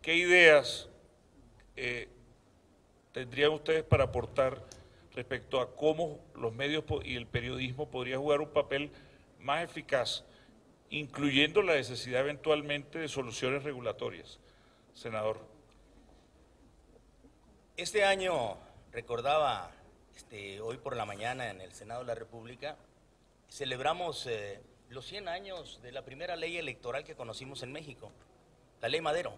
¿qué ideas tendrían ustedes para aportar respecto a cómo los medios y el periodismo podría jugar un papel más eficaz, incluyendo la necesidad eventualmente de soluciones regulatorias? Senador. Este año, recordaba hoy por la mañana en el Senado de la República, celebramos los 100 años de la primera ley electoral que conocimos en México, la Ley Madero.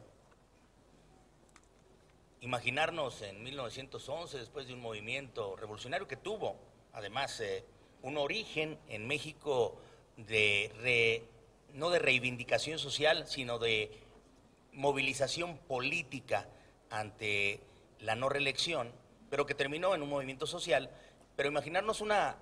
Imaginarnos en 1911, después de un movimiento revolucionario que tuvo, además, un origen en México no de reivindicación social, sino de movilización política ante la no reelección, pero que terminó en un movimiento social. Pero imaginarnos una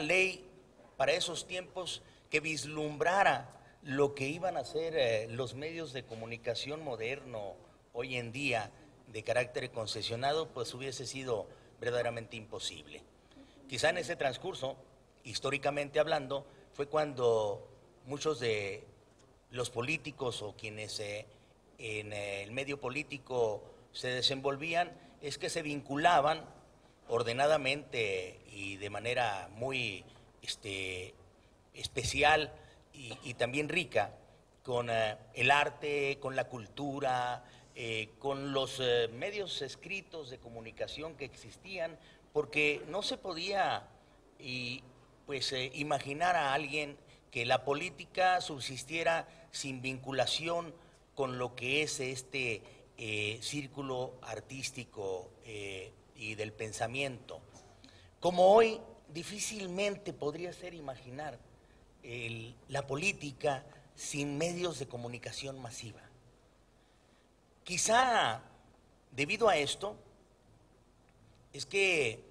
ley para esos tiempos que vislumbrara lo que iban a ser los medios de comunicación moderno hoy en día de carácter concesionado, pues hubiese sido verdaderamente imposible. Quizá en ese transcurso, históricamente hablando, fue cuando muchos de los políticos o quienes en el medio político se desenvolvían, es que se vinculaban ordenadamente y de manera muy especial y también rica con el arte, con la cultura, con los medios escritos de comunicación que existían, porque no se podía imaginar a alguien que la política subsistiera sin vinculación con lo que es este círculo artístico y del pensamiento. Como hoy difícilmente podría ser imaginar la política sin medios de comunicación masiva. Quizá debido a esto es que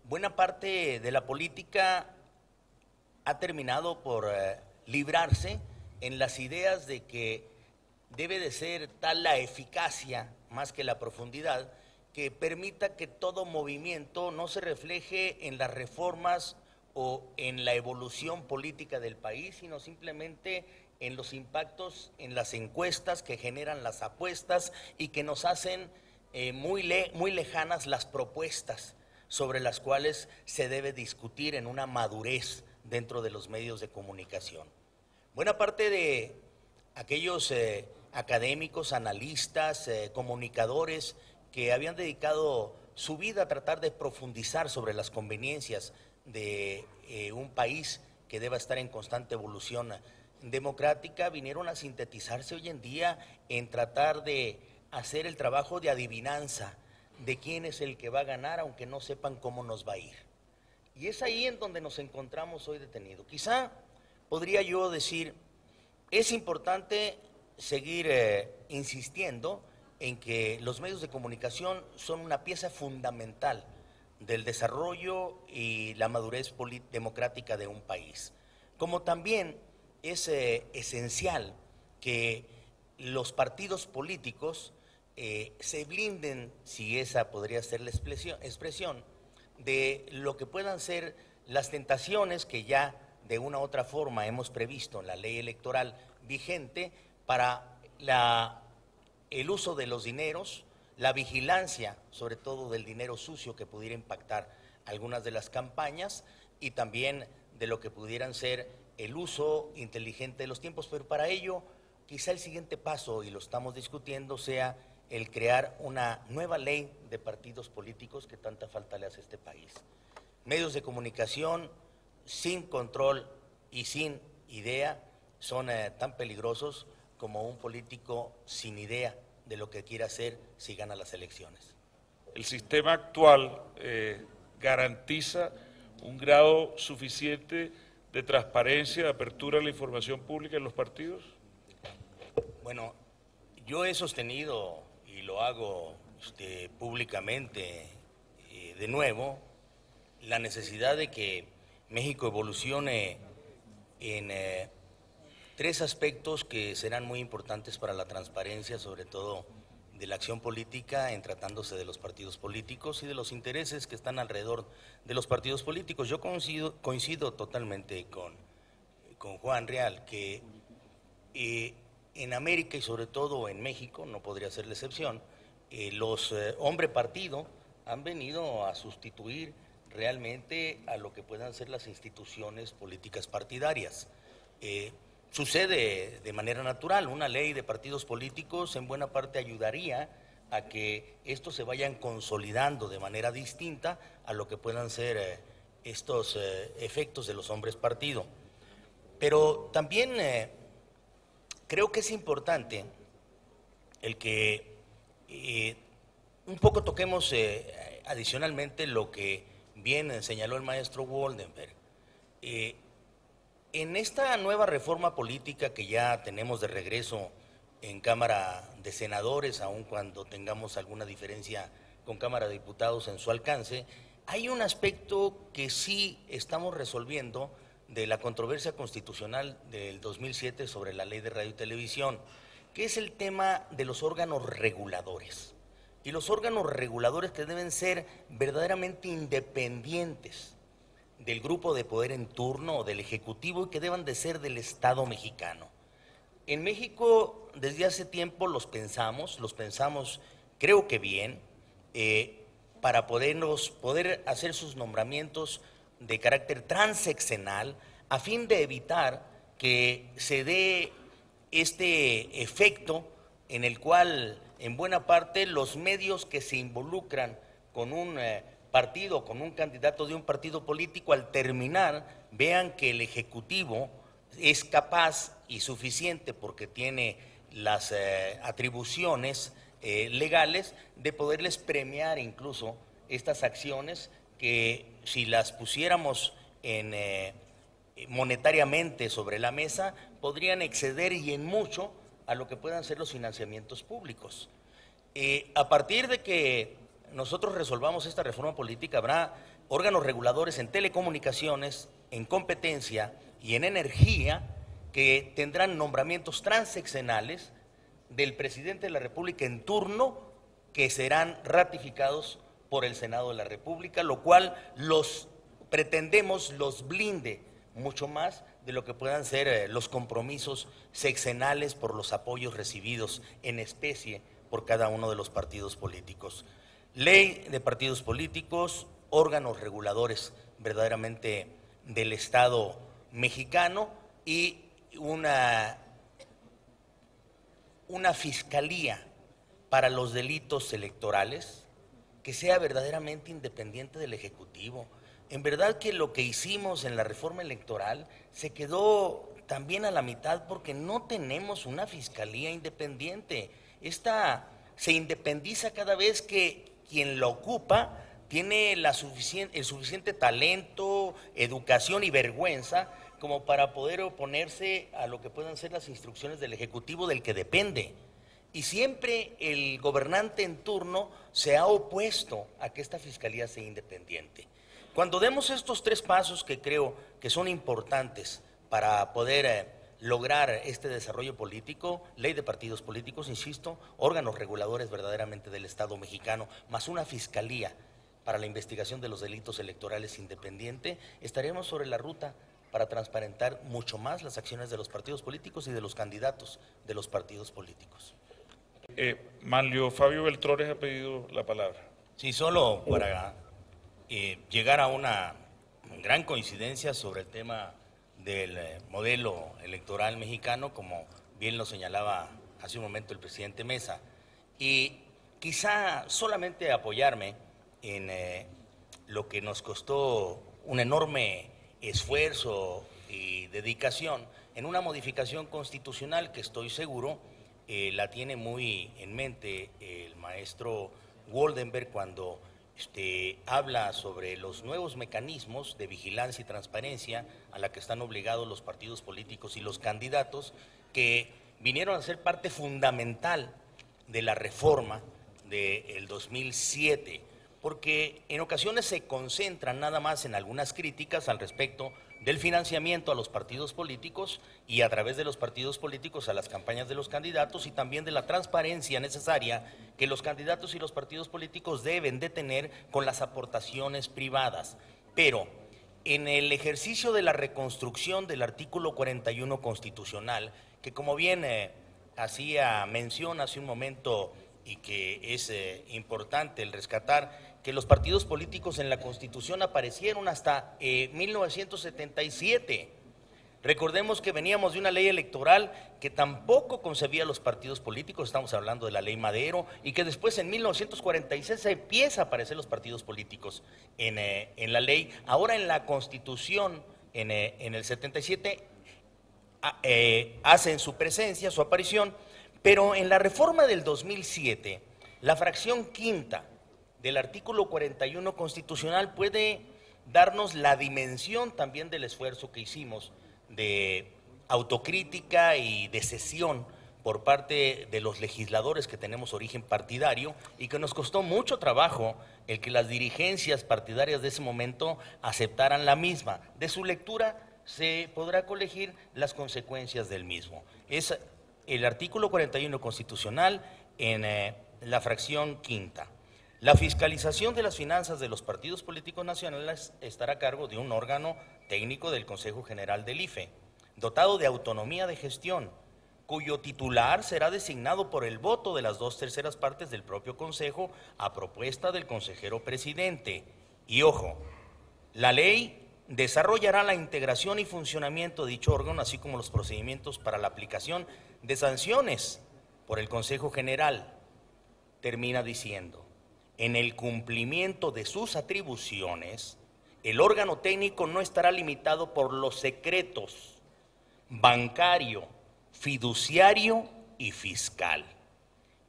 buena parte de la política ha terminado por librarse en las ideas de que debe de ser tal la eficacia más que la profundidad que permita que todo movimiento no se refleje en las reformas o en la evolución política del país, sino simplemente en los impactos en las encuestas que generan las apuestas y que nos hacen muy lejanas las propuestas sobre las cuales se debe discutir en una madurez dentro de los medios de comunicación. Buena parte de aquellos académicos, analistas, comunicadores que habían dedicado su vida a tratar de profundizar sobre las conveniencias de un país que deba estar en constante evolución democrática, vinieron a sintetizarse hoy en día en tratar de hacer el trabajo de adivinanza de quién es el que va a ganar, aunque no sepan cómo nos va a ir. Y es ahí en donde nos encontramos hoy detenidos. Quizá podría yo decir, es importante seguir insistiendo en que los medios de comunicación son una pieza fundamental del desarrollo y la madurez democrática de un país. Como también es esencial que los partidos políticos se blinden, si esa podría ser la expresión, de lo que puedan ser las tentaciones que ya de una u otra forma hemos previsto en la ley electoral vigente para el uso de los dineros, la vigilancia sobre todo del dinero sucio que pudiera impactar algunas de las campañas y también de lo que pudieran ser el uso inteligente de los tiempos, pero para ello quizá el siguiente paso, y lo estamos discutiendo, sea el crear una nueva ley de partidos políticos que tanta falta le hace a este país. Medios de comunicación sin control y sin idea son tan peligrosos como un político sin idea de lo que quiere hacer si gana las elecciones. ¿El sistema actual garantiza un grado suficiente de transparencia, de apertura a la información pública en los partidos? Bueno, yo he sostenido y lo hago públicamente de nuevo, la necesidad de que México evolucione en tres aspectos que serán muy importantes para la transparencia, sobre todo de la acción política en tratándose de los partidos políticos y de los intereses que están alrededor de los partidos políticos. Yo coincido totalmente con Juan Real, que en América y sobre todo en México, no podría ser la excepción, los hombre partido han venido a sustituir realmente a lo que puedan ser las instituciones políticas partidarias. Sucede de manera natural, una ley de partidos políticos en buena parte ayudaría a que estos se vayan consolidando de manera distinta a lo que puedan ser estos efectos de los hombres partido. Pero también creo que es importante el que un poco toquemos adicionalmente lo que bien señaló el maestro Woldenberg. En esta nueva reforma política que ya tenemos de regreso en Cámara de Senadores, aun cuando tengamos alguna diferencia con Cámara de Diputados en su alcance, hay un aspecto que sí estamos resolviendo de la controversia constitucional del 2007 sobre la ley de radio y televisión, que es el tema de los órganos reguladores. Y los órganos reguladores que deben ser verdaderamente independientes del grupo de poder en turno o del Ejecutivo y que deban de ser del Estado mexicano. En México desde hace tiempo los pensamos creo que bien, para poder hacer sus nombramientos de carácter transeccional a fin de evitar que se dé este efecto en el cual en buena parte los medios que se involucran con un partido, con un candidato de un partido político, al terminar vean que el Ejecutivo es capaz y suficiente porque tiene las atribuciones legales de poderles premiar incluso estas acciones que si las pusiéramos monetariamente sobre la mesa podrían exceder y en mucho a lo que puedan ser los financiamientos públicos. A partir de que nosotros resolvamos esta reforma política, habrá órganos reguladores en telecomunicaciones, en competencia y en energía que tendrán nombramientos transeccionales del presidente de la República en turno que serán ratificados por el Senado de la República, lo cual los blinde mucho más de lo que puedan ser los compromisos sexenales por los apoyos recibidos en especie por cada uno de los partidos políticos. Ley de partidos políticos, órganos reguladores verdaderamente del Estado mexicano y una fiscalía para los delitos electorales que sea verdaderamente independiente del Ejecutivo. En verdad que lo que hicimos en la reforma electoral se quedó también a la mitad porque no tenemos una fiscalía independiente. Esta se independiza cada vez que quien la ocupa tiene el suficiente talento, educación y vergüenza como para poder oponerse a lo que puedan ser las instrucciones del Ejecutivo del que depende. Y siempre el gobernante en turno se ha opuesto a que esta fiscalía sea independiente. Cuando demos estos tres pasos que creo que son importantes para poder lograr este desarrollo político, ley de partidos políticos, insisto, órganos reguladores verdaderamente del Estado mexicano, más una fiscalía para la investigación de los delitos electorales independiente, estaremos sobre la ruta para transparentar mucho más las acciones de los partidos políticos y de los candidatos de los partidos políticos. Manlio Fabio Beltrones ha pedido la palabra. Sí, solo para llegar a una gran coincidencia sobre el tema del modelo electoral mexicano, como bien lo señalaba hace un momento el presidente Mesa, y quizá solamente apoyarme en lo que nos costó un enorme esfuerzo y dedicación en una modificación constitucional que estoy seguro la tiene muy en mente el maestro Woldenberg cuando habla sobre los nuevos mecanismos de vigilancia y transparencia a la que están obligados los partidos políticos y los candidatos que vinieron a ser parte fundamental de la reforma del 2007, porque en ocasiones se concentran nada más en algunas críticas al respecto del financiamiento a los partidos políticos y a través de los partidos políticos a las campañas de los candidatos y también de la transparencia necesaria que los candidatos y los partidos políticos deben de tener con las aportaciones privadas. Pero en el ejercicio de la reconstrucción del artículo 41 constitucional, que como bien hacía mención hace un momento y que es importante el rescatar, que los partidos políticos en la Constitución aparecieron hasta 1977. Recordemos que veníamos de una ley electoral que tampoco concebía los partidos políticos, estamos hablando de la ley Madero, y que después en 1946 se empieza a aparecer los partidos políticos en la ley. Ahora en la Constitución, en el 77, hacen su presencia, su aparición, pero en la reforma del 2007, la fracción quinta del artículo 41 constitucional puede darnos la dimensión también del esfuerzo que hicimos de autocrítica y de cesión por parte de los legisladores que tenemos origen partidario y que nos costó mucho trabajo el que las dirigencias partidarias de ese momento aceptaran la misma. De su lectura se podrá colegir las consecuencias del mismo. Es el artículo 41 constitucional en la fracción quinta. La fiscalización de las finanzas de los partidos políticos nacionales estará a cargo de un órgano técnico del Consejo General del IFE, dotado de autonomía de gestión, cuyo titular será designado por el voto de las 2/3 partes del propio Consejo a propuesta del consejero presidente. Y ojo, la ley desarrollará la integración y funcionamiento de dicho órgano, así como los procedimientos para la aplicación de sanciones por el Consejo General. Termina diciendo: en el cumplimiento de sus atribuciones, el órgano técnico no estará limitado por los secretos bancario, fiduciario y fiscal.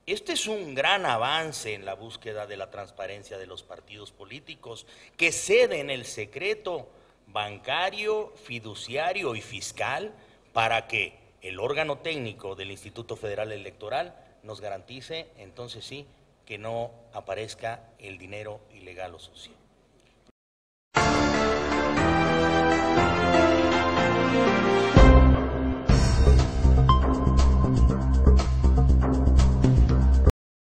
Este es un gran avance en la búsqueda de la transparencia de los partidos políticos, que ceden el secreto bancario, fiduciario y fiscal para que el órgano técnico del Instituto Federal Electoral nos garantice, entonces sí, que no aparezca el dinero ilegal o sucio.